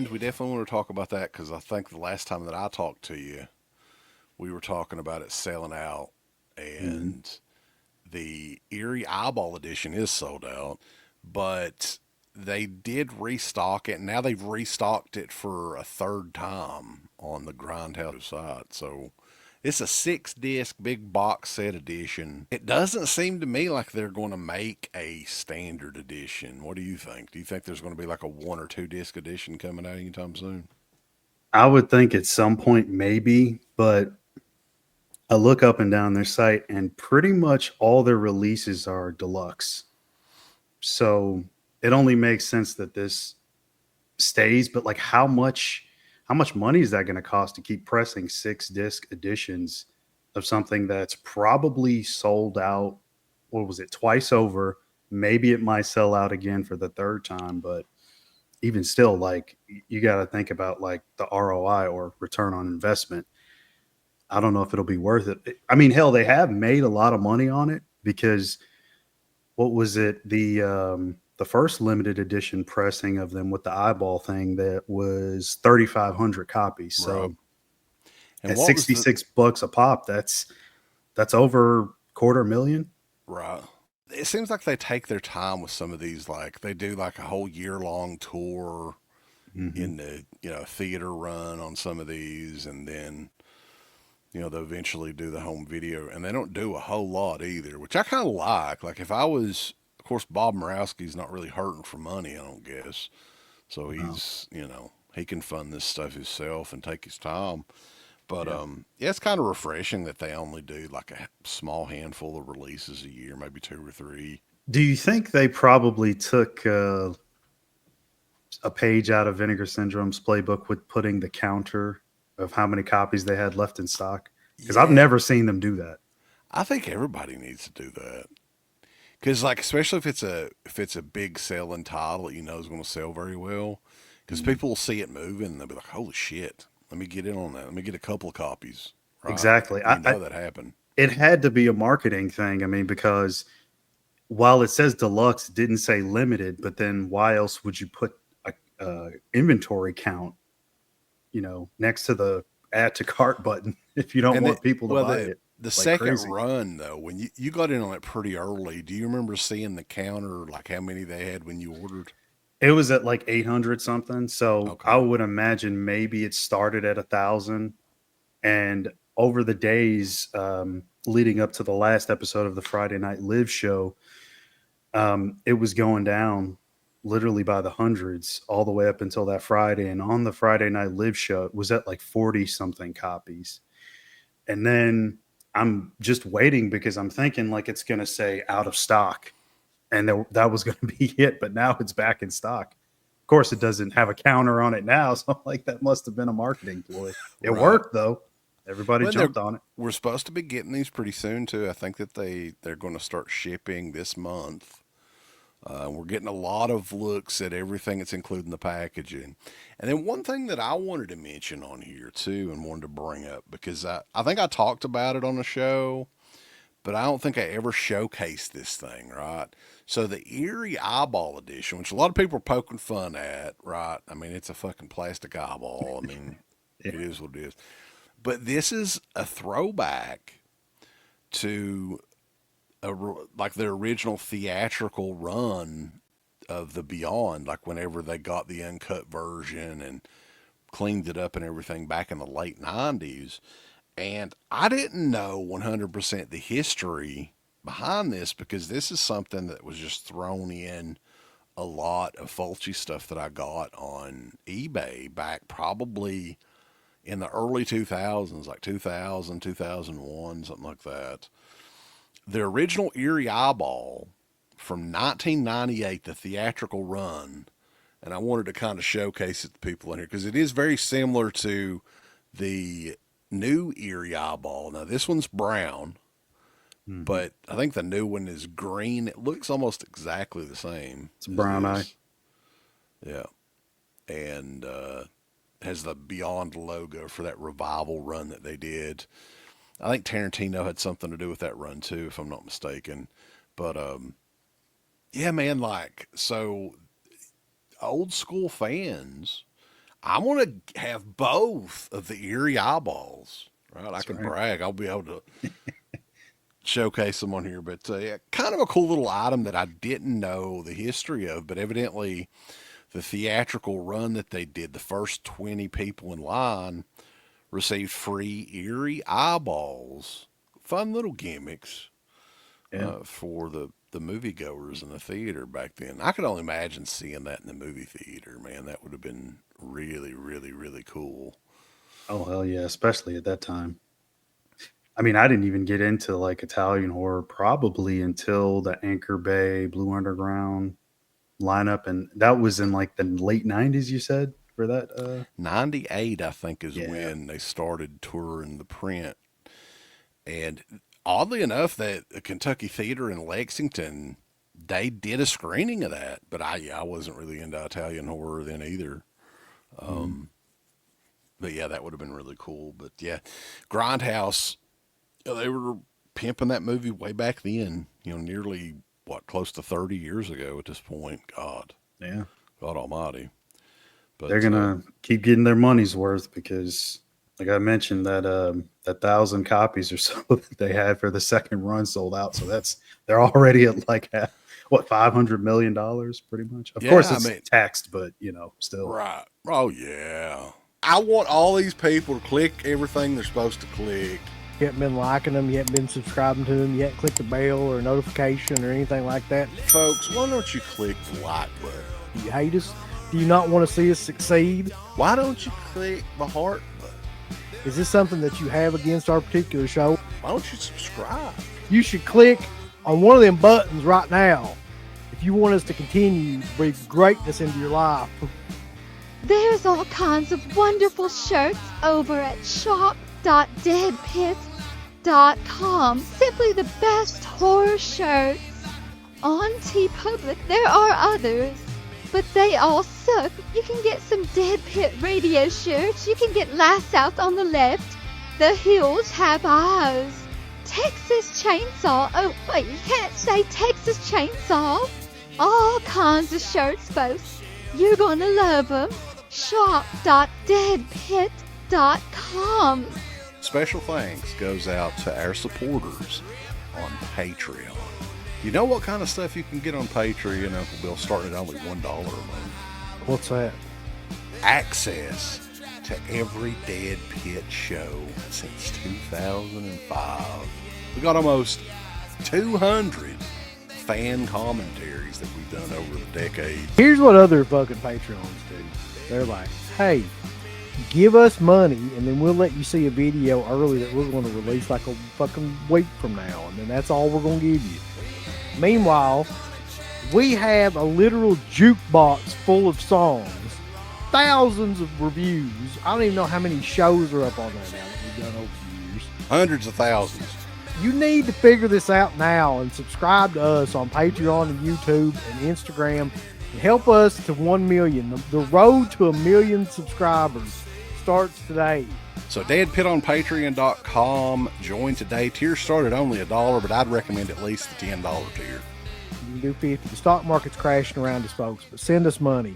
fund, we definitely want to talk about that because I think the last time that I talked to you, we were talking about it selling out, Mhm. and the Eerie Eyeball edition is sold out, but they did restock it. And now they've restocked it for a third time on the Grindhouse site. So it's a 6 disc big box set edition. It doesn't seem to me like they're going to make a standard edition. What do you think? Do you think there's going to be like a 1 or 2 disc edition coming out anytime soon? I would think at some point maybe, but I look up and down their site and pretty much all their releases are deluxe. So it only makes sense that this stays, but like how much money is that going to cost to keep pressing 6 disc editions of something that's probably sold out, what was it, twice over? Maybe it might sell out again for the third time, but even still, like you got to think about like the ROI or return on investment. I don't know if it'll be worth it. I mean, hell, they have made a lot of money on it because what was it, the first limited edition pressing of them with the eyeball thing, that was 3,500 copies. Right. So And at what was the $66 a pop, that's over quarter million. right? It seems like they take their time with some of these. Like they do like a whole year long tour Hmm. in the theater run on some of these, and then they'll eventually do the home video, and they don't do a whole lot either, which I kind of like. Like if I was, of course, Bob Morowski's not really hurting for money, I don't guess. So No. he can fund this stuff himself and take his time. But Yeah. yeah, it's kind of refreshing that they only do like a small handful of releases a year, maybe 2 or 3. Do you think they probably took a page out of Vinegar Syndrome's playbook with putting the counter of how many copies they had left in stock? Because I've Yeah, never seen them do that. I think everybody needs to do that. Because like especially if it's a big selling title that is going to sell very well, because Mhm. people will see it moving and they'll be like, "Holy shit, let me get in on that. Let me get a couple of copies." Right? Exactly. That happened. It had to be a marketing thing. I mean, because while it says deluxe, it didn't say limited. But then why else would you put a inventory count, next to the add to cart button if you don't And want people to well, buy the it the like second crazy? run though, when you got in on it pretty early, do you remember seeing the counter like how many they had when you ordered? It was at like 800 something. So I Okay. would imagine maybe it started at 1,000. And over the days leading up to the last episode of the Friday Night Live show, it was going down literally by the hundreds all the way up until that Friday. And on the Friday Night Live show, it was at like 40 something copies. And then I'm just waiting because I'm thinking like it's going to say out of stock. And that was going to be it. But now it's back in stock. Of course, it doesn't have a counter on it now. So I'm like, that must have been a marketing ploy. It Right. worked though. Everybody Well, they're jumped on it. we're supposed to be getting these pretty soon too. I think that they're going to start shipping this month. We're getting a lot of looks at everything that's included in the packaging. And then one thing that I wanted to mention on here too and wanted to bring up because I think I talked about it on the show, but I don't think I ever showcased this thing, right? So the Eerie Eyeball edition, which a lot of people are poking fun at, right? I mean, it's a fucking plastic eyeball. I mean, Yeah. it is what it is. But this is a throwback to like the original theatrical run of the Beyond, like whenever they got the uncut version and cleaned it up and everything back in the late 90s. And I didn't know 100% the history behind this because this is something that was just thrown in a lot of Fulci stuff that I got on eBay back probably in the early 2000s, like 2000, 2001, something like that. The original Eerie Eyeball from 1998, the theatrical run, and I wanted to kind of showcase it to people in here because it is very similar to the new Eerie Eyeball. Now, this one's brown, Hmm. but I think the new one is green. It looks almost exactly the same It's a as brown eye. this. Yeah. And has the Beyond logo for that revival run that they did. I think Tarantino had something to do with that run too, if I'm not mistaken. But yeah, man, like so old school fans. I want to have both of the Eerie Eyeballs. Right, I can right. brag. I'll be able to showcase them on here. But yeah, kind of a cool little item that I didn't know the history of, but evidently the theatrical run that they did, the first 20 people in line received free Eerie Eyeballs. Fun little gimmicks for the moviegoers in the theater back then. I could only imagine seeing that in the movie theater, man. That would have been really, really, really cool. Oh hell yeah, especially at that time. I mean, I didn't even get into like Italian horror probably until the Anchor Bay, Blue Underground lineup, and that was in like the late '90s. You said for that? 98, I think, is Yeah, when they started touring the print. And oddly enough, that the Kentucky Theater in Lexington, they did a screening of that. But I wasn't really into Italian horror then either. But yeah, that would have been really cool. But yeah, Grindhouse, they were pimping that movie way back then. Nearly close to 30 years ago at this point. yeah. God Almighty. But They're gonna keep getting their money's worth because, like I mentioned, that 1,000 copies or so that they had for the second run sold out. So they're already at like $500 million, pretty much. Of course, it's taxed, but still. Right. Oh yeah. I want all these people to click everything they're supposed to click. You haven't been liking them, you haven't been subscribing to them, you haven't clicked the bell or notification or anything like that. Folks, why don't you click the like button? Do you hate us? Do you not want to see us succeed? Why don't you click the heart button? Is this something that you have against our particular show? Why don't you subscribe? You should click on one of them buttons right now if you want us to continue to bring greatness into your life. There's all kinds of wonderful shirts over at shop.deadpit.com. Simply the best horror shirts. On TeePublic, there are others, but they all suck. You can get some Dead Pit Radio shirts. You can get Last Out on the Left. The Hills Have Eyes. Texas Chainsaw. Oh, wait, you can't say Texas Chainsaw. All kinds of shirts, folks. You're gonna love them. Shop.deadpit.com. Special thanks goes out to our supporters on Patreon. You know what kind of stuff you can get on Patreon, Uncle Bill, starting at only $1 a month? What's that? Access to every Dead Pit show since 2005. We got almost 200 fan commentaries that we've done over the decades. Weird what other fucking Patreons do. They're like, hey, give us money and then we'll let you see a video early that we're going to release like a fucking week from now, and then that's all we're going to give you. Meanwhile, we have a literal jukebox full of songs, thousands of reviews. I don't even know how many shows are up on there now that we've done over the years. Hundreds of thousands. You need to figure this out now and subscribe to us on Patreon and YouTube and Instagram and help us to 1 million. The road to 1 million subscribers starts today. So deadpitonpatreon.com. Join today. Tiers start at only $1, but I'd recommend at least the $10 tier. You can do 50. The stock market's crashing around us, folks, but send us money.